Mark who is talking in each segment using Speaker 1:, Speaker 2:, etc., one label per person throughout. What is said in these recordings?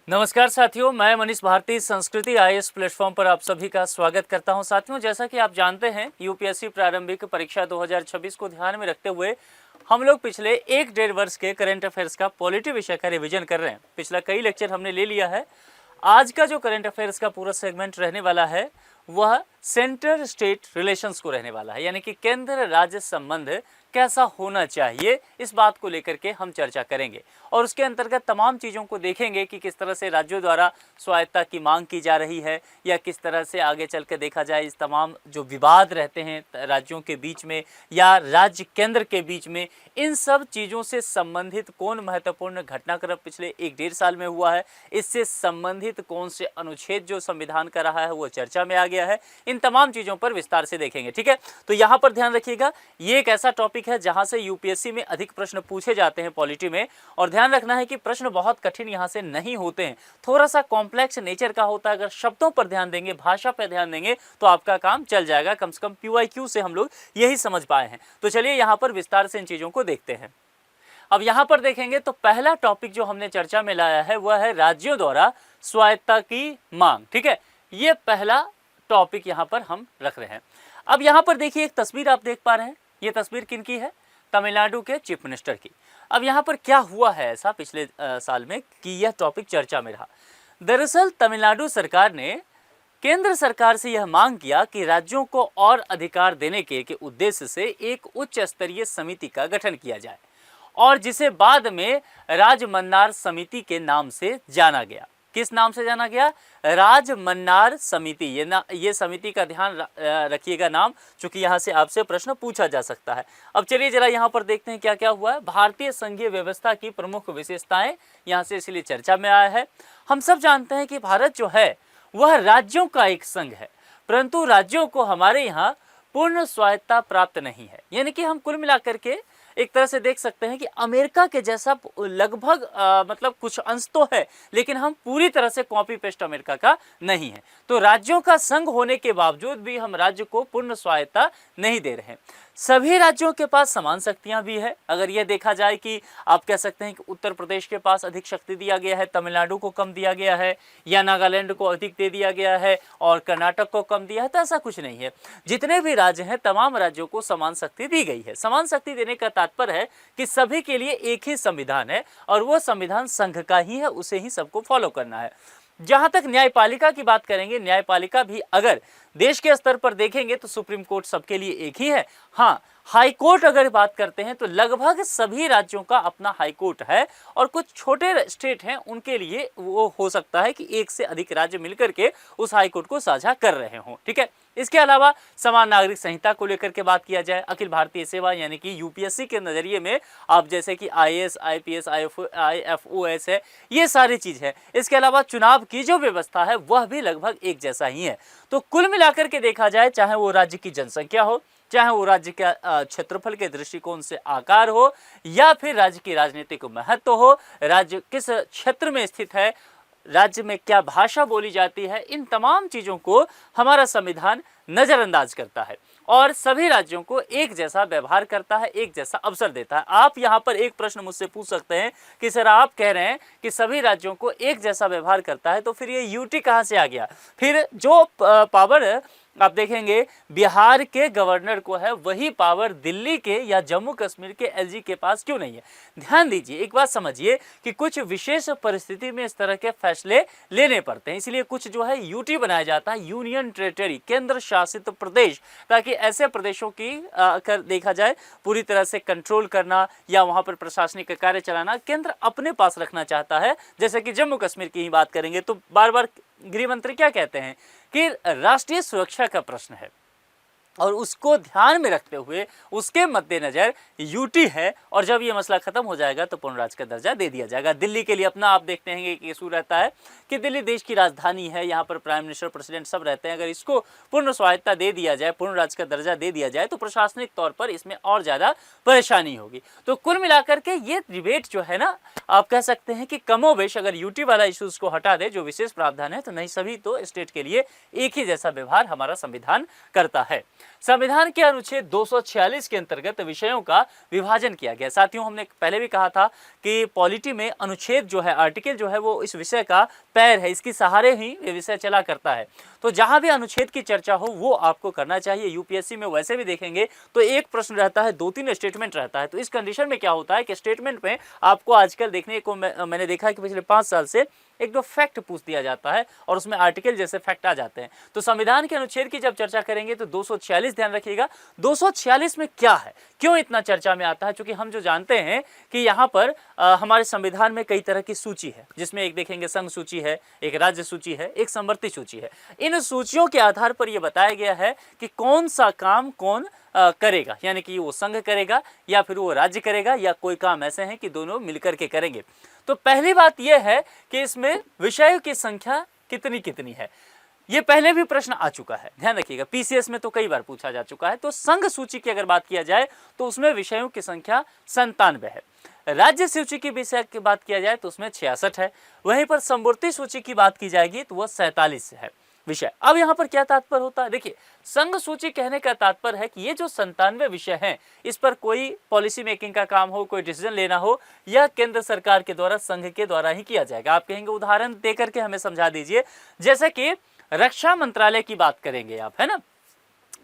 Speaker 1: नमस्कार साथियों, मैं मनीष भारती संस्कृति आईएएस प्लेटफॉर्म पर आप सभी का स्वागत करता हूं। साथियों, जैसा कि आप जानते हैं, यूपीएससी प्रारंभिक परीक्षा 2026 को ध्यान में रखते हुए हम लोग पिछले 1-1.5 वर्ष के करंट अफेयर्स का पॉलिटी विषय का रिवीजन कर रहे हैं। पिछला कई लेक्चर हमने ले लिया है। आज का जो करंट अफेयर्स का पूरा सेगमेंट रहने वाला है वह सेंटर स्टेट रिलेशंस को रहने वाला है, यानी कि केंद्र राज्य संबंध कैसा होना चाहिए, इस बात को लेकर के हम चर्चा करेंगे और उसके अंतर्गत तमाम चीज़ों को देखेंगे कि किस तरह से राज्यों द्वारा स्वायत्तता की मांग की जा रही है या किस तरह से आगे चल कर देखा जाए इस तमाम जो विवाद रहते हैं राज्यों के बीच में या राज्य केंद्र के बीच में, इन सब चीज़ों से संबंधित कौन महत्वपूर्ण घटनाक्रम पिछले 1-1.5 साल में हुआ है, इससे संबंधित कौन से अनुच्छेद जो संविधान का रहा है वो चर्चा में आ गया है। इन तमाम चीज़ों पर विस्तार से देखेंगे। ठीक है, तो यहाँ पर ध्यान रखिएगा, ये एक ऐसा टॉपिक है जहां से यूपीएससी में अधिक प्रश्न पूछे जाते हैं पॉलिटी में, और ध्यान रखना है कि प्रश्न बहुत कठिन यहां से नहीं होते हैं, थोड़ा सा कॉम्प्लेक्स नेचर का होता है। अगर शब्दों पर ध्यान देंगे, भाषा पर ध्यान देंगे तो आपका काम चल जाएगा। कम से कम पीवाईक्यू से हम लोग यही समझ पाए हैं। तो चलिए यहां पर विस्तार से इन चीजों को देखते हैं। अब यहां पर देखेंगे तो पहला टॉपिक जो हमने चर्चा में लाया है वह है राज्यों द्वारा स्वायत्तता की मांग। ठीक है, ये पहला टॉपिक यहां पर हम रख रहे हैं। अब यहां पर देखिए, एक तस्वीर आप देख पा रहे हैं। ये तस्वीर किनकी है? तमिलनाडु के चीफ मिनिस्टर की। अब यहाँ पर क्या हुआ है ऐसा पिछले साल में कि यह टॉपिक चर्चा में रहा। दरअसल तमिलनाडु सरकार ने केंद्र सरकार से यह मांग किया कि राज्यों को और अधिकार देने के उद्देश्य से एक उच्च स्तरीय समिति का गठन किया जाए, और जिसे बाद में राजमन्नार समिति के नाम से जाना गया। किस नाम से जाना गया? राजमन्नार समिति। ये समिति का ध्यान रखिएगा नाम, चूंकि यहाँ से आपसे प्रश्न पूछा जा सकता है। अब चलिए जरा यहाँ पर देखते हैं क्या क्या हुआ है। भारतीय संघीय व्यवस्था की प्रमुख विशेषताएं यहाँ से इसलिए चर्चा में आया है। हम सब जानते हैं कि भारत जो है वह राज्यों का एक संघ है, परंतु राज्यों को हमारे यहाँ पूर्ण स्वायत्तता प्राप्त नहीं है। यानी कि हम कुल मिलाकर के एक तरह से देख सकते हैं कि अमेरिका के जैसा लगभग मतलब कुछ अंश तो है, लेकिन हम पूरी तरह से कॉपी पेस्ट अमेरिका का नहीं है। तो राज्यों का संघ होने के बावजूद भी हम राज्य को पूर्ण स्वायत्तता नहीं दे रहे हैं। सभी राज्यों के पास समान शक्तियां भी है। अगर यह देखा जाए कि आप कह सकते हैं कि उत्तर प्रदेश के पास अधिक शक्ति दिया गया है, तमिलनाडु को कम दिया गया है, या नागालैंड को अधिक दे दिया गया है और कर्नाटक को कम दिया है, तो ऐसा कुछ नहीं है। जितने भी राज्य हैं तमाम राज्यों को समान शक्ति दी गई है। समान शक्ति देने का तात्पर्य है कि सभी के लिए एक ही संविधान है और वो संविधान संघ का ही है, उसे ही सबको फॉलो करना है। जहां तक न्यायपालिका की बात करेंगे, न्यायपालिका भी अगर देश के स्तर पर देखेंगे तो सुप्रीम कोर्ट सबके लिए एक ही है। हाँ, हाई कोर्ट अगर बात करते हैं तो लगभग सभी राज्यों का अपना हाई कोर्ट है, और कुछ छोटे स्टेट हैं उनके लिए वो हो सकता है कि एक से अधिक राज्य मिलकर के उस हाई कोर्ट को साझा कर रहे हों। ठीक है, इसके अलावा समान नागरिक संहिता को लेकर के बात किया जाए, अखिल भारतीय सेवा यानी कि यूपीएससी के नजरिए में आप जैसे कि आईएएस, आईपीएस, आईएफओएस है, ये सारी चीज है। इसके अलावा चुनाव की जो व्यवस्था है वह भी लगभग एक जैसा ही है। तो कुल मिलाकर के देखा जाए, चाहे वो राज्य की जनसंख्या हो, चाहे वो राज्य के क्षेत्रफल के दृष्टिकोण से आकार हो, या फिर राज्य की राजनीतिक महत्व हो, राज्य किस क्षेत्र में स्थित है, राज्य में क्या भाषा बोली जाती है, इन तमाम चीज़ों को हमारा संविधान नज़रअंदाज करता है और सभी राज्यों को एक जैसा व्यवहार करता है, एक जैसा अवसर देता है। आप यहाँ पर एक प्रश्न मुझसे पूछ सकते हैं कि सर आप कह रहे हैं कि सभी राज्यों को एक जैसा व्यवहार करता है, तो फिर ये यूटी कहाँ से आ गया? फिर जो पावर आप देखेंगे बिहार के गवर्नर को है, वही पावर दिल्ली के या जम्मू कश्मीर के एलजी के पास क्यों नहीं है? ध्यान दीजिए, एक बात समझिए कि कुछ विशेष परिस्थिति में इस तरह के फैसले लेने पड़ते हैं, इसलिए कुछ जो है यूटी बनाया जाता है, यूनियन टेरिटरी, केंद्र शासित प्रदेश, ताकि ऐसे प्रदेशों की अगर देखा जाए पूरी तरह से कंट्रोल करना या वहां पर प्रशासनिक कार्य चलाना केंद्र अपने पास रखना चाहता है। जैसे कि जम्मू कश्मीर की ही बात करेंगे तो बार बार गृह मंत्री क्या कहते हैं कि राष्ट्रीय सुरक्षा का प्रश्न है, और उसको ध्यान में रखते हुए उसके मद्देनजर यूटी है, और जब ये मसला खत्म हो जाएगा तो पूर्ण राज्य का दर्जा दे दिया जाएगा। दिल्ली के लिए अपना आप देखते हैं कि इशू रहता है कि दिल्ली देश की राजधानी है, यहाँ पर प्राइम मिनिस्टर, प्रेसिडेंट सब रहते हैं। अगर इसको पूर्ण स्वायत्तता दे दिया जाए, पूर्ण राज्य का दर्जा दे दिया जाए, तो प्रशासनिक तौर पर इसमें और ज़्यादा परेशानी होगी। तो कुल मिलाकर के ये डिबेट जो है ना, आप कह सकते हैं कि कमोबेश अगर यूटी वाला इशूज को हटा दे, जो विशेष प्रावधान है, तो नहीं सभी तो स्टेट के लिए एक ही जैसा व्यवहार हमारा संविधान करता है। संविधान के अनुच्छेद 246 के अंतर्गत विषयों का विभाजन किया गया। साथियों, हमने पहले भी कहा था कि पॉलिटी में अनुच्छेद जो है, आर्टिकल जो है, वो इस विषय का पैर है, इसके सहारे ही ये विषय चला करता है। तो जहां भी अनुच्छेद की चर्चा हो वो आपको करना चाहिए। यूपीएससी में वैसे भी देखेंगे तो एक प्रश्न रहता है, 2-3 स्टेटमेंट रहता है। तो इस कंडीशन में क्या होता है कि स्टेटमेंट में आपको आजकल देखने को मैंने देखा है कि पिछले 5 साल से 1-2 फैक्ट पूछ दिया जाता है और उसमें आर्टिकल जैसे फैक्ट आ जाते हैं। तो संविधान के अनुच्छेद की जब चर्चा करेंगे तो 246 ध्यान रखिएगा। 246 में क्या है, क्यों इतना चर्चा में आता है? क्योंकि हम जो जानते हैं कि यहाँ पर हमारे संविधान में कई तरह की सूची है, जिसमें एक देखेंगे संघ सूची है, एक राज्य सूची है, एक समवर्ती सूची है। इन सूचियों के आधार पर यह बताया गया है कि कौन सा काम कौन करेगा, यानी कि वो संघ करेगा या फिर वो राज्य करेगा, या कोई काम ऐसे हैं कि दोनों मिलकर के करेंगे। तो पहली बात यह है कि इसमें विषयों की संख्या कितनी कितनी है। ये पहले भी प्रश्न आ चुका है, ध्यान रखिएगा, पीसीएस में तो कई बार पूछा जा चुका है। तो संघ सूची की अगर बात किया जाए तो उसमें विषयों की संख्या 97 है। राज्य सूची की विषय की बात किया जाए तो उसमें 66 है। वहीं पर समवर्ती सूची की बात की जाएगी तो वह 47 है विषय। अब यहाँ पर क्या तात्पर्य होता है? देखिए, संघ सूची कहने का तात्पर्य है कि ये जो 97 विषय हैं, इस पर कोई पॉलिसी मेकिंग का काम हो, कोई डिसीजन लेना हो, या केंद्र सरकार के द्वारा, संघ के द्वारा ही किया जाएगा। आप कहेंगे उदाहरण देकर के हमें समझा दीजिए। जैसे कि रक्षा मंत्रालय की बात करेंगे आप, है ना,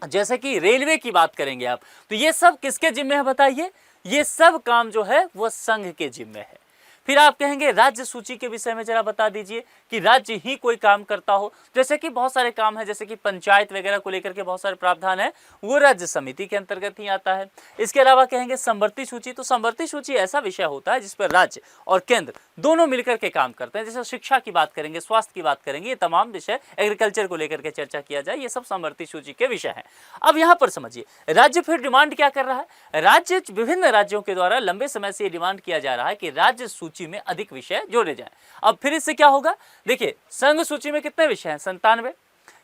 Speaker 1: जैसे कि रेलवे की बात करेंगे आप, तो ये सब किसके जिम्मे है बताइए? ये सब काम जो है वो संघ के जिम्मे है। फिर आप कहेंगे राज्य सूची के विषय में जरा बता दीजिए कि राज्य ही कोई काम करता हो। जैसे कि बहुत सारे काम है, जैसे कि पंचायत वगैरह को लेकर के बहुत सारे प्रावधान है, वो राज्य समिति के अंतर्गत ही आता है। इसके अलावा कहेंगे समवर्ती सूची, तो समवर्ती सूची ऐसा विषय होता है जिस पर राज्य और केंद्र दोनों मिलकर के काम करते हैं। जैसे शिक्षा की बात करेंगे, स्वास्थ्य की बात करेंगे, ये तमाम विषय, एग्रीकल्चर को लेकर के चर्चा किया जाए, ये सब समवर्ती सूची के विषय हैं। अब यहाँ पर समझिए, राज्य फिर डिमांड क्या कर रहा है? राज्य, विभिन्न राज्यों के द्वारा लंबे समय से ये डिमांड किया जा रहा है कि राज्य सूची में अधिक विषय जोड़े जाएं। अब फिर इससे क्या होगा? देखिए, संघ सूची में कितने विषय हैं? 97।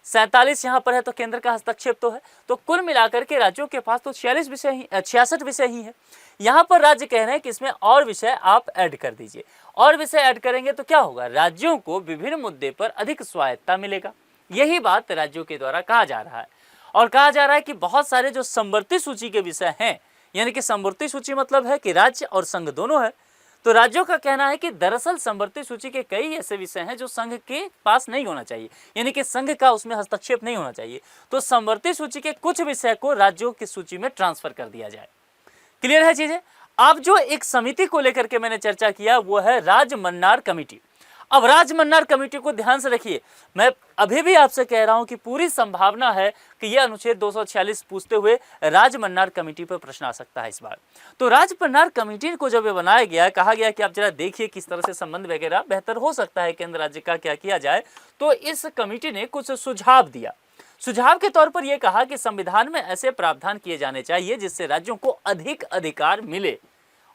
Speaker 1: 47 यहाँ पर है तो केंद्र का हस्तक्षेप तो है, तो कुल मिलाकर के राज्यों के पास तो 66 विषय ही है। यहाँ पर राज्य कह रहे हैं कि इसमें और विषय आप ऐड कर दीजिए। और विषय ऐड करेंगे तो क्या होगा? राज्यों को विभिन्न मुद्दे पर अधिक स्वायत्ता मिलेगा। यही बात राज्यों के द्वारा कहा जा रहा है। और कहा जा रहा है कि बहुत सारे जो समवर्ती सूची के विषय हैं, यानी कि समवर्ती सूची मतलब है कि राज्य और संघ दोनों है, तो राज्यों का कहना है कि दरअसल समवर्ती सूची के कई ऐसे विषय हैं जो संघ के पास नहीं होना चाहिए, यानी कि संघ का उसमें हस्तक्षेप नहीं होना चाहिए। तो समवर्ती सूची के कुछ विषय को राज्यों की सूची में ट्रांसफर कर दिया जाए। क्लियर है चीजें? अब जो एक समिति को लेकर के मैंने चर्चा किया वो है राजमन्नार कमेटी। अब राजमन्नार कमेटी को ध्यान से रखिए, मैं अभी भी आपसे कह रहा हूं कि पूरी संभावना है कि यह अनुच्छेद 246 पूछते हुए राजमन्नार कमेटी पर प्रश्न आ सकता है इस बार। तो राजमन्नार कमेटी को जब ये बनाया गया, कहा गया कि आप जरा देखिए किस तरह से संबंध वगैरह बेहतर हो सकता है केंद्र राज्य का, क्या किया जाए, तो इस कमेटी ने कुछ सुझाव दिया। सुझाव के तौर पर यह कहा कि संविधान में ऐसे प्रावधान किए जाने चाहिए जिससे राज्यों को अधिक अधिकार मिले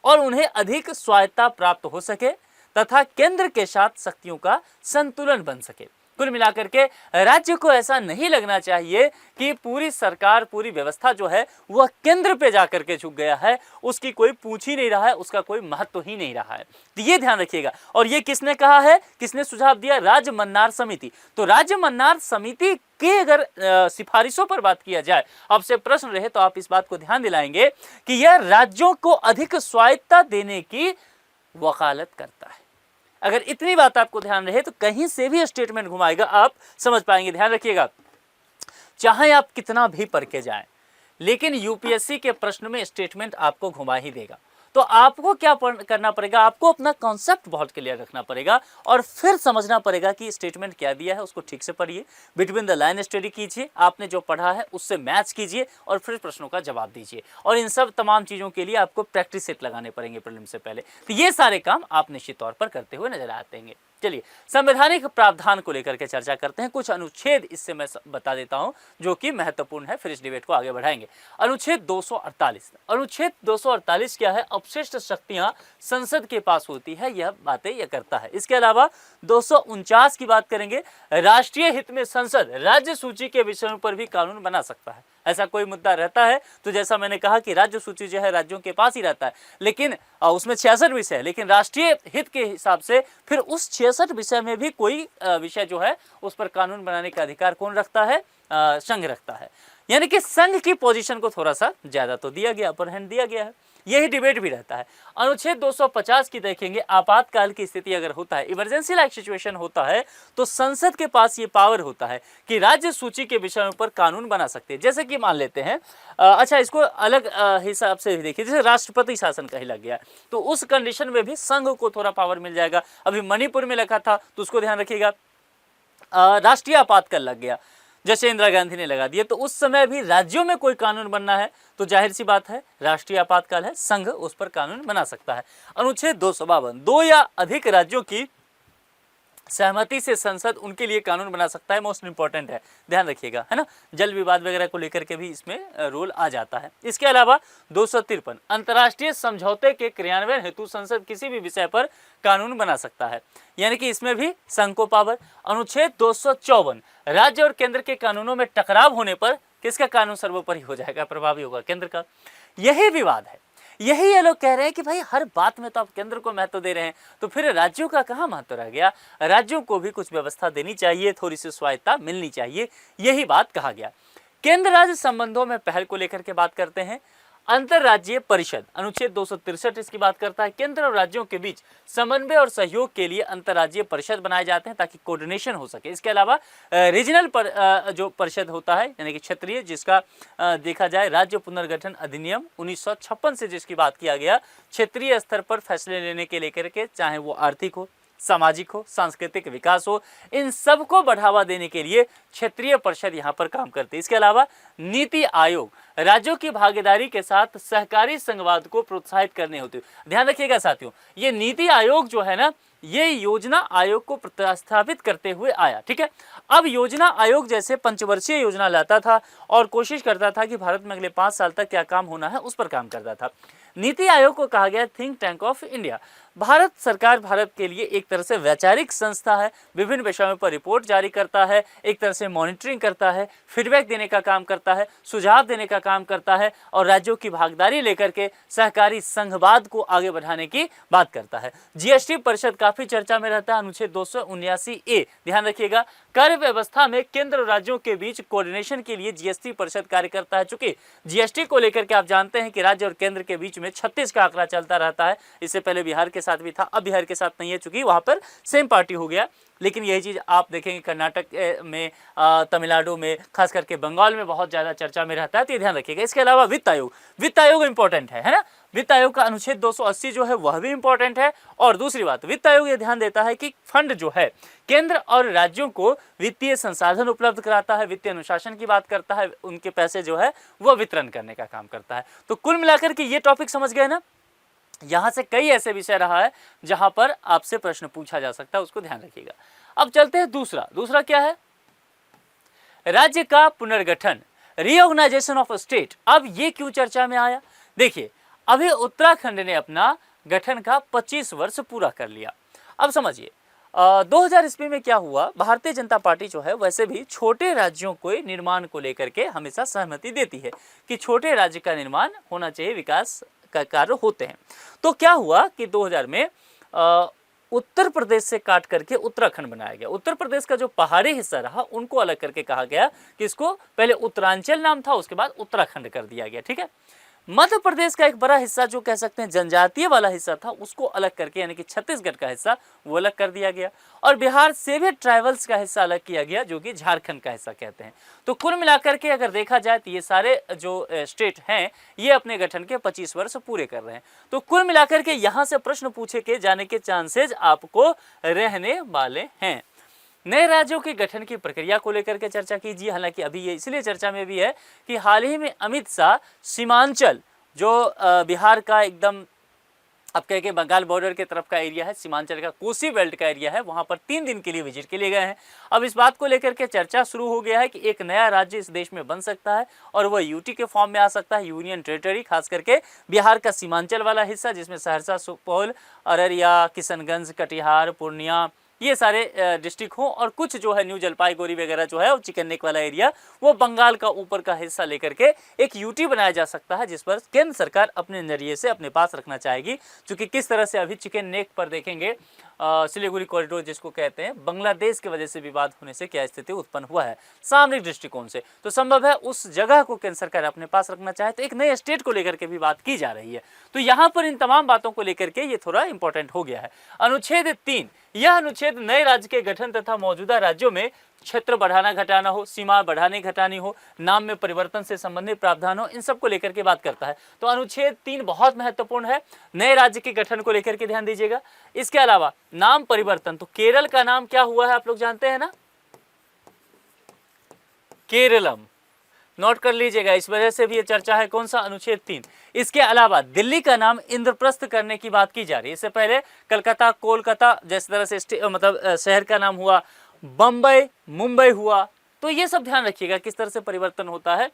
Speaker 1: और उन्हें अधिक स्वायत्ता प्राप्त हो सके तथा केंद्र के साथ शक्तियों का संतुलन बन सके। कुल मिलाकर के राज्य को ऐसा नहीं लगना चाहिए कि पूरी सरकार, पूरी व्यवस्था जो है वह केंद्र पे जाकर के झुक गया है, उसकी कोई पूछ ही नहीं रहा है, उसका कोई महत्व ही नहीं रहा है। तो ये ध्यान रखिएगा। और ये किसने कहा है, किसने सुझाव दिया? राजमन्नार समिति। तो राजमन्नार समिति के अगर सिफारिशों पर बात किया जाए, आपसे प्रश्न रहे तो आप इस बात को ध्यान दिलाएंगे कि यह राज्यों को अधिक स्वायत्ता देने की वकालत करता है। अगर इतनी बात आपको ध्यान रहे तो कहीं से भी स्टेटमेंट घुमाएगा आप समझ पाएंगे। ध्यान रखिएगा, चाहे आप कितना भी पढ़ के जाएं, लेकिन यूपीएससी के प्रश्न में स्टेटमेंट आपको घुमा ही देगा। तो आपको क्या करना पड़ेगा? आपको अपना कॉन्सेप्ट बहुत क्लियर रखना पड़ेगा और फिर समझना पड़ेगा कि स्टेटमेंट क्या दिया है, उसको ठीक से पढ़िए, बिटवीन द लाइन स्टडी कीजिए, आपने जो पढ़ा है उससे मैच कीजिए और फिर प्रश्नों का जवाब दीजिए। और इन सब तमाम चीज़ों के लिए आपको प्रैक्टिस सेट लगाने पड़ेंगे प्रीलिम से पहले। तो ये सारे काम आप निश्चित तौर पर करते हुए नजर आते हैं। चलिए, संवैधानिक प्रावधान को लेकर के चर्चा करते हैं। कुछ अनुच्छेद इससे मैं बता देता हूं जो कि महत्वपूर्ण है, फिर इस डिबेट को आगे बढ़ाएंगे। अनुच्छेद 248। अनुच्छेद 248 क्या है? अपशिष्ट शक्तियां संसद के पास होती है, यह बातें यह करता है। इसके अलावा 249 की बात करेंगे, राष्ट्रीय हित में संसद राज्य सूची के विषयों पर भी कानून बना सकता है। ऐसा कोई मुद्दा रहता है तो जैसा मैंने कहा कि राज्य सूची जो है राज्यों के पास ही रहता है, लेकिन उसमें 66 विषय है, लेकिन राष्ट्रीय हित के हिसाब से फिर उस 66 विषय में भी कोई विषय जो है उस पर कानून बनाने का अधिकार कौन रखता है? संघ रखता है। यानी कि संघ की पोजीशन को थोड़ा सा ज्यादा तो दिया गया, अपर हैंड दिया गया है। यही डिबेट भी रहता है। अनुच्छेद 250 की देखेंगे, आपातकाल की स्थिति अगर होता है, इमरजेंसी लाइक सिचुएशन होता है, तो संसद के पास ये पावर होता है कि राज्य सूची के विषयों पर कानून बना सकते हैं। जैसे कि मान लेते हैं, अच्छा इसको अलग हिसाब से देखिए, जैसे राष्ट्रपति शासन कहीं लग गया, तो उस कंडीशन में भी संघ को थोड़ा पावर मिल जाएगा। अभी मणिपुर में लगा था तो उसको ध्यान रखिएगा, राष्ट्रीय आपातकाल लग गया, जैसे इंदिरा गांधी ने लगा दिया, तो उस समय भी राज्यों में कोई कानून बनना है तो जाहिर सी बात है राष्ट्रीय आपातकाल है, संघ उस पर कानून बना सकता है। अनुच्छेद 252, 2 या अधिक राज्यों की सहमति से संसद उनके लिए कानून बना सकता है, मोस्ट इंपॉर्टेंट है, ध्यान रखिएगा, है ना। जल विवाद वगैरह को लेकर के भी इसमें रोल आ जाता है। इसके अलावा 253, अंतर्राष्ट्रीय समझौते के क्रियान्वयन हेतु संसद किसी भी विषय पर कानून बना सकता है, यानी कि इसमें भी संघ को पावर। अनुच्छेद 254, राज्य और केंद्र के कानूनों में टकराव होने पर किसका कानून सर्वोपरि हो जाएगा, प्रभावी होगा, केंद्र का। यही विवाद है, यही ये लोग कह रहे हैं कि भाई हर बात में तो आप केंद्र को महत्व दे रहे हैं, तो फिर राज्यों का कहाँ महत्व रह गया। राज्यों को भी कुछ व्यवस्था देनी चाहिए, थोड़ी सी स्वायत्ता मिलनी चाहिए, यही बात कहा गया। केंद्र राज्य संबंधों में पहल को लेकर के बात करते हैं। अंतरराज्यीय परिषद, अनुच्छेद 263 इसकी बात करता है, केंद्र और राज्यों के बीच समन्वय और सहयोग के लिए अंतरराज्यीय परिषद बनाए जाते हैं ताकि कोऑर्डिनेशन हो सके। इसके अलावा रीजनल जो परिषद होता है, यानी कि क्षेत्रीय, जिसका देखा जाए राज्य पुनर्गठन अधिनियम 1956 से जिसकी बात किया गया, क्षेत्रीय स्तर पर फैसले लेने के लेकर के, चाहे वो आर्थिक हो, सामाजिक हो, सांस्कृतिक विकास हो, इन सब को बढ़ावा देने के लिए क्षेत्रीय परिषद यहाँ पर काम करती है। इसके अलावा नीति आयोग, राज्यों की भागीदारी के साथ सहकारी संघवाद को प्रोत्साहित करने होते हैं। ध्यान रखिएगा साथियों, ये नीति आयोग जो है ना, ये योजना आयोग को प्रतिस्थापित करते हुए आया, ठीक है। अब योजना आयोग जैसे पंचवर्षीय योजना लाता था और कोशिश करता था कि भारत में अगले 5 साल तक क्या काम होना है उस पर काम करता था। नीति आयोग को कहा गया think tank of India. Bharat सरकार भारत के लिए एक तरह से वैचारिक संस्था है, विभिन्न विषयों पर रिपोर्ट जारी करता है, एक तरह से मॉनिटरिंग करता है, फीडबैक देने का काम करता है, सुझाव देने का काम करता है और राज्यों की भागीदारी लेकर के सहकारी संघवाद को आगे बढ़ाने की बात करता है। जीएसटी परिषद काफी चर्चा में रहता है, अनुच्छेद 279A, ध्यान रखिएगा, कर व्यवस्था में केंद्र और राज्यों के बीच कोऑर्डिनेशन के लिए जीएसटी परिषद कार्य करता है। चूंकि जीएसटी को लेकर के आप जानते हैं कि राज्य और केंद्र के बीच में 36 का आंकड़ा चलता रहता है, इससे पहले बिहार के साथ भी था, अब बिहार के साथ नहीं है चूंकि वहां पर सेम पार्टी हो गया। लेकिन यही चीज आप देखेंगे कर्नाटक में, तमिलनाडु में, खास करके बंगाल में बहुत ज्यादा चर्चा में रहता है, तो ये ध्यान रखिएगा। इसके अलावा वित्त आयोग, वित्त आयोग इंपॉर्टेंट है ना, वित्त आयोग का अनुच्छेद 280 जो है वह भी इंपॉर्टेंट है। और दूसरी बात, वित्त आयोग ये ध्यान देता है कि फंड जो है केंद्र और राज्यों को वित्तीय संसाधन उपलब्ध कराता है, वित्तीय अनुशासन की बात करता है, उनके पैसे जो है वह वितरण करने का काम करता है। तो कुल मिलाकर के ये टॉपिक समझ गए ना, यहां से कई ऐसे विषय रहा है जहां पर आपसे प्रश्न पूछा जा सकता है, उसको ध्यान रखिएगा। अब चलते हैं दूसरा क्या है, राज्य का पुनर्गठन, रीऑर्गेनाइजेशन ऑफ स्टेट। अब ये क्यों चर्चा में आया, देखिए अभी उत्तराखंड ने अपना गठन का 25 वर्ष पूरा कर लिया। अब समझिए 2000 ईस्वी में क्या हुआ, भारतीय जनता पार्टी जो है वैसे भी छोटे राज्यों को निर्माण को लेकर के हमेशा सहमति देती है कि छोटे राज्य का निर्माण होना चाहिए, विकास का कार्य होते हैं। तो क्या हुआ कि 2000 में उत्तर प्रदेश से काट करके उत्तराखंड बनाया गया। उत्तर प्रदेश का जो पहाड़ी हिस्सा रहा उनको अलग करके कहा गया कि इसको पहले उत्तरांचल नाम था, उसके बाद उत्तराखंड कर दिया गया, ठीक है। मध्य प्रदेश का एक बड़ा हिस्सा जो कह सकते हैं जनजातीय वाला हिस्सा था, उसको अलग करके यानी कि छत्तीसगढ़ का हिस्सा वो अलग कर दिया गया और बिहार से भी ट्राइबल्स का हिस्सा अलग किया गया जो कि झारखंड का हिस्सा कहते हैं। तो कुल मिलाकर के अगर देखा जाए तो ये सारे जो स्टेट हैं ये अपने गठन के 25 वर्ष पूरे कर रहे हैं। तो कुल मिलाकर के यहाँ से प्रश्न पूछे के जाने के चांसेज आपको रहने वाले हैं। नए राज्यों के गठन की प्रक्रिया को लेकर के चर्चा कीजिए। हालांकि अभी ये इसलिए चर्चा में भी है कि हाल ही में अमित शाह सीमांचल जो बिहार का एकदम अब कह के बंगाल बॉर्डर के तरफ का एरिया है, सीमांचल का कोसी बेल्ट का एरिया है, वहां पर 3 दिन के लिए विजिट के लिए गए हैं। अब इस बात को लेकर के चर्चा शुरू हो गया है कि एक नया राज्य इस देश में बन सकता है और वह यूटी के फॉर्म में आ सकता है, यूनियन टेरिटरी, खास करके बिहार का सीमांचल वाला हिस्सा जिसमें सहरसा, सुपौल, अररिया, किशनगंज, कटिहार, पूर्णिया, ये सारे डिस्ट्रिक्ट हो, और कुछ जो है न्यू जलपाईगुड़ी वगैरह जो है, और चिकन नेक वाला एरिया, वो बंगाल का ऊपर का हिस्सा लेकर के एक यूटी बनाया जा सकता है, जिस पर केंद्र सरकार अपने नजरिए से अपने पास रखना चाहेगी। क्योंकि किस तरह से अभी चिकन नेक पर देखेंगे, सिलीगुड़ी कॉरिडोर जिसको कहते हैं, बांग्लादेश की वजह से विवाद होने से क्या स्थिति उत्पन्न हुआ है सामरिक दृष्टिकोण से, तो संभव है उस जगह को केंद्र सरकार अपने पास रखना चाहे, तो एक नए स्टेट को लेकर के भी बात की जा रही है। तो यहाँ पर इन तमाम बातों को लेकर के ये थोड़ा इंपॉर्टेंट हो गया है। अनुच्छेद 3, यह अनुच्छेद नए राज्य के गठन तथा मौजूदा राज्यों में क्षेत्र बढ़ाना घटाना हो, सीमा बढ़ाने घटानी हो, नाम में परिवर्तन से संबंधित प्रावधान हो, इन सब को लेकर के बात करता है। तो अनुच्छेद 3 बहुत महत्वपूर्ण है, नए राज्य के गठन को लेकर के ध्यान दीजिएगा। इसके अलावा नाम परिवर्तन, तो केरल का नाम क्या हुआ है आप लोग जानते हैं ना, केरलम, नोट कर लीजिएगा, इस वजह से भी ये चर्चा है। कौन सा, अनुच्छेद 3। इसके अलावा दिल्ली का नाम इंद्रप्रस्थ करने की बात की जा रही है। इससे पहले कलकत्ता, कोलकाता जिस तरह से मतलब शहर का नाम हुआ, बम्बई, मुंबई हुआ, तो ये सब ध्यान रखिएगा किस तरह से परिवर्तन होता है।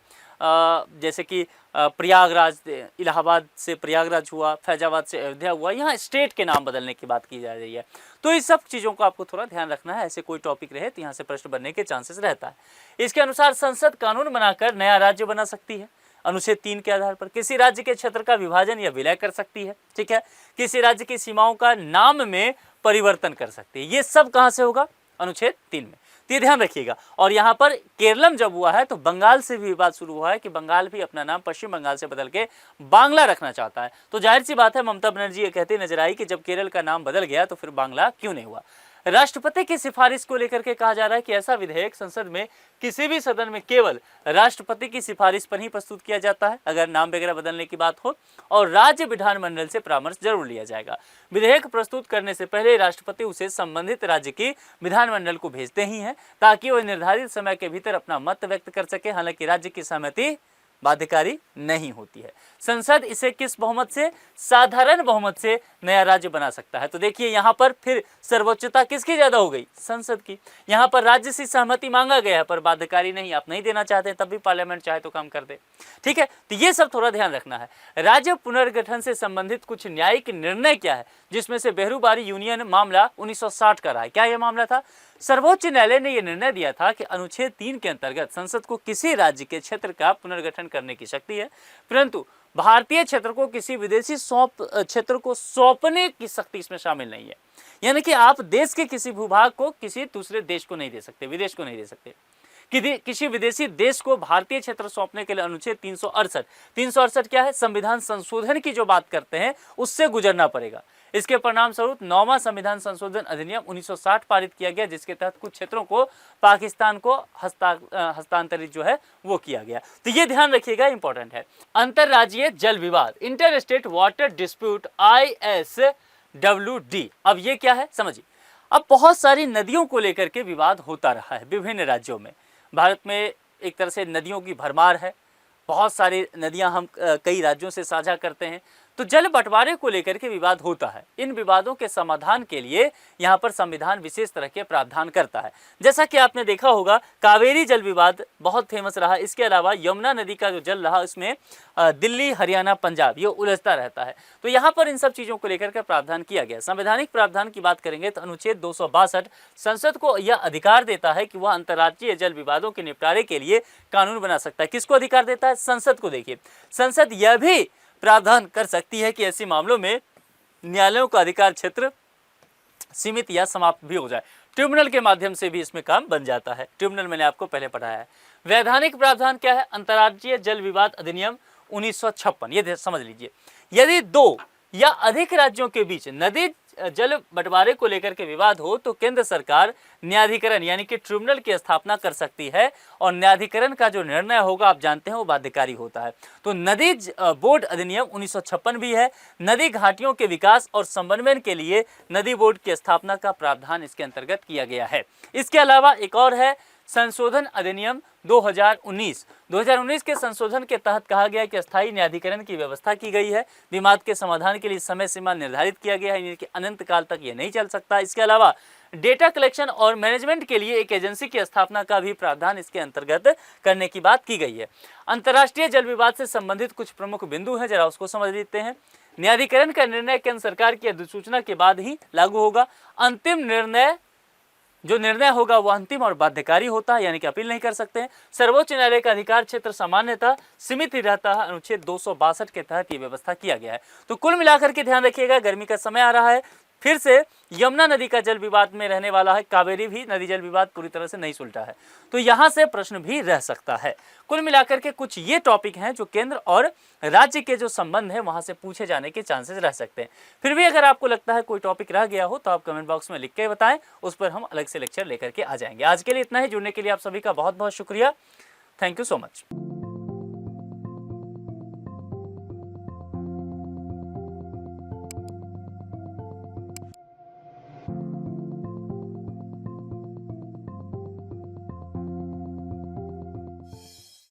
Speaker 1: जैसे कि प्रयागराज, इलाहाबाद से प्रयागराज हुआ, फैजाबाद से अयोध्या हुआ, यहाँ स्टेट के नाम बदलने की बात की जा रही है। तो इस सब चीज़ों को आपको थोड़ा ध्यान रखना है, ऐसे कोई टॉपिक रहे तो यहाँ से प्रश्न बनने के चांसेस रहता है। इसके अनुसार संसद कानून बनाकर नया राज्य बना सकती है। अनुच्छेद 3 के आधार पर किसी राज्य के क्षेत्र का विभाजन या विलय कर सकती है, ठीक है। किसी राज्य की सीमाओं का नाम में परिवर्तन कर सकती है। ये सब कहाँ से होगा, अनुच्छेद 3 में, तो ये ध्यान रखिएगा। और यहाँ पर केरलम जब हुआ है तो बंगाल से भी विवाद शुरू हुआ है कि बंगाल भी अपना नाम पश्चिम बंगाल से बदल के बांग्ला रखना चाहता है। तो जाहिर सी बात है ममता बनर्जी ये कहती नजर आई कि जब केरल का नाम बदल गया तो फिर बांग्ला क्यों नहीं हुआ। राष्ट्रपति की सिफारिश को लेकर के कहा जा रहा है कि ऐसा विधेयक संसद में किसी भी सदन में केवल राष्ट्रपति की सिफारिश पर ही प्रस्तुत किया जाता है अगर नाम वगैरह बदलने की बात हो, और राज्य विधानमंडल से परामर्श जरूर लिया जाएगा। विधेयक प्रस्तुत करने से पहले राष्ट्रपति उसे संबंधित राज्य की विधानमंडल को भेजते ही हैं ताकि वह निर्धारित समय के भीतर अपना मत व्यक्त कर सके। हालांकि राज्य की सहमति बाध्यकारी नहीं होती है। संसद इसे किस बहुमत से, साधारण बहुमत से नया राज्य बना सकता है। तो देखिए यहाँ पर फिर सर्वोच्चता किसकी ज्यादा हो गई, संसद की। यहाँ पर राज्य से सहमति मांगा गया है पर बाध्यकारी नहीं, आप नहीं देना चाहते तब भी पार्लियामेंट चाहे तो काम कर दे, ठीक है। तो ये सब थोड़ा ध्यान रखना है। राज्य पुनर्गठन से संबंधित कुछ न्यायिक निर्णय क्या है, जिसमें से बेहरूबारी यूनियन मामला 1960 का रहा है। क्या यह मामला था, सर्वोच्च न्यायालय ने यह निर्णय दिया था कि अनुच्छेद 3 के अंतर्गत संसद को किसी राज्य के क्षेत्र का पुनर्गठन करने की शक्ति है, परंतु भारतीय क्षेत्र को किसी विदेशी क्षेत्र को सौंपने की शक्ति इसमें शामिल नहीं है। यानी कि आप देश के किसी भूभाग को किसी दूसरे देश को नहीं दे सकते, विदेश को नहीं दे सकते। किसी विदेशी देश को भारतीय क्षेत्र सौंपने के लिए अनुच्छेद 368 क्या है, संविधान संशोधन की जो बात करते हैं उससे गुजरना पड़ेगा। इसके परिणाम स्वरूप 9वां संविधान संशोधन अधिनियम 1960 पारित किया गया, जिसके तहत कुछ क्षेत्रों को पाकिस्तान को हस्तांतरित जो है वो किया गया। तो ये ध्यान रखिएगा, इंपॉर्टेंट है। अंतरराज्यीय जल विवाद, inter state water dispute, ISWD। अब ये क्या है समझिए। अब बहुत सारी नदियों को लेकर के विवाद होता रहा है विभिन्न राज्यों में। भारत में एक तरह से नदियों की भरमार है, बहुत सारी नदियां हम कई राज्यों से साझा करते हैं, तो जल बंटवारे को लेकर के विवाद होता है। इन विवादों के समाधान के लिए यहाँ पर संविधान विशेष तरह के प्रावधान करता है। जैसा कि आपने देखा होगा कावेरी जल विवाद बहुत फेमस रहा। इसके अलावा यमुना नदी का जो जल रहा उसमें दिल्ली, हरियाणा, पंजाब ये उलझता रहता है। तो यहाँ पर इन सब चीज़ों को लेकर के प्रावधान किया गया। संवैधानिक प्रावधान की बात करेंगे तो अनुच्छेद 262 संसद को यह अधिकार देता है कि वह अंतर्राज्यीय जल विवादों के निपटारे के लिए कानून बना सकता है। किसको अधिकार देता है, संसद को। देखिए संसद यह भी प्रावधान कर सकती है कि ऐसे मामलों में न्यायालयों का अधिकार क्षेत्र सीमित या समाप्त भी हो जाए। ट्रिब्यूनल के माध्यम से भी इसमें काम बन जाता है। ट्रिब्यूनल मैंने आपको पहले पढ़ाया है। वैधानिक प्रावधान क्या है, अंतर्राज्यीय जल विवाद अधिनियम 1956, ये समझ लीजिए। यदि 2 या अधिक राज्यों के बीच नदी जल बंटवारे को लेकर के विवाद हो तो केंद्र सरकार न्यायाधिकरण यानी कि ट्रिब्यूनल की स्थापना कर सकती है, और न्यायाधिकरण का जो निर्णय होगा आप जानते हैं वो बाध्यकारी होता है। तो नदी बोर्ड अधिनियम 1956 भी है। नदी घाटियों के विकास और समन्वयन के लिए नदी बोर्ड की स्थापना का प्रावधान इसके अंतर्गत किया गया है। इसके अलावा एक और है संशोधन अधिनियम 2019 के संशोधन के तहत कहा गया कि अस्थायी न्यायाधिकरण की व्यवस्था की गई है। विवाद के समाधान के लिए समय सीमा निर्धारित किया गया है, यानी कि अनंत काल तक ये नहीं चल सकता। इसके अलावा डेटा कलेक्शन और मैनेजमेंट के लिए एक एजेंसी की स्थापना का भी प्रावधान इसके अंतर्गत करने की बात की गई है। अंतर्राष्ट्रीय जल विवाद से संबंधित कुछ प्रमुख बिंदु हैं, जरा उसको समझ लेते हैं। न्यायाधिकरण का निर्णय केंद्र सरकार की अधिसूचना के बाद ही लागू होगा। अंतिम निर्णय जो निर्णय होगा वो अंतिम और बाध्यकारी होता है, यानी कि अपील नहीं कर सकते हैं। सर्वोच्च न्यायालय का अधिकार क्षेत्र सामान्यतः सीमित ही रहता है। अनुच्छेद 262 के तहत ये व्यवस्था किया गया है। तो कुल मिलाकर के ध्यान रखिएगा, गर्मी का समय आ रहा है, फिर से यमुना नदी का जल विवाद में रहने वाला है। कावेरी भी नदी जल विवाद पूरी तरह से नहीं सुलझा है, तो यहां से प्रश्न भी रह सकता है। कुल मिलाकर के कुछ ये टॉपिक हैं जो केंद्र और राज्य के जो संबंध है वहां से पूछे जाने के चांसेस रह सकते हैं। फिर भी अगर आपको लगता है कोई टॉपिक रह गया हो तो आप कमेंट बॉक्स में लिख के बताएं, उस पर हम अलग से लेक्चर लेकर के आ जाएंगे। आज के लिए इतना ही। जुड़ने के लिए आप सभी का बहुत बहुत शुक्रिया। Thank you so much.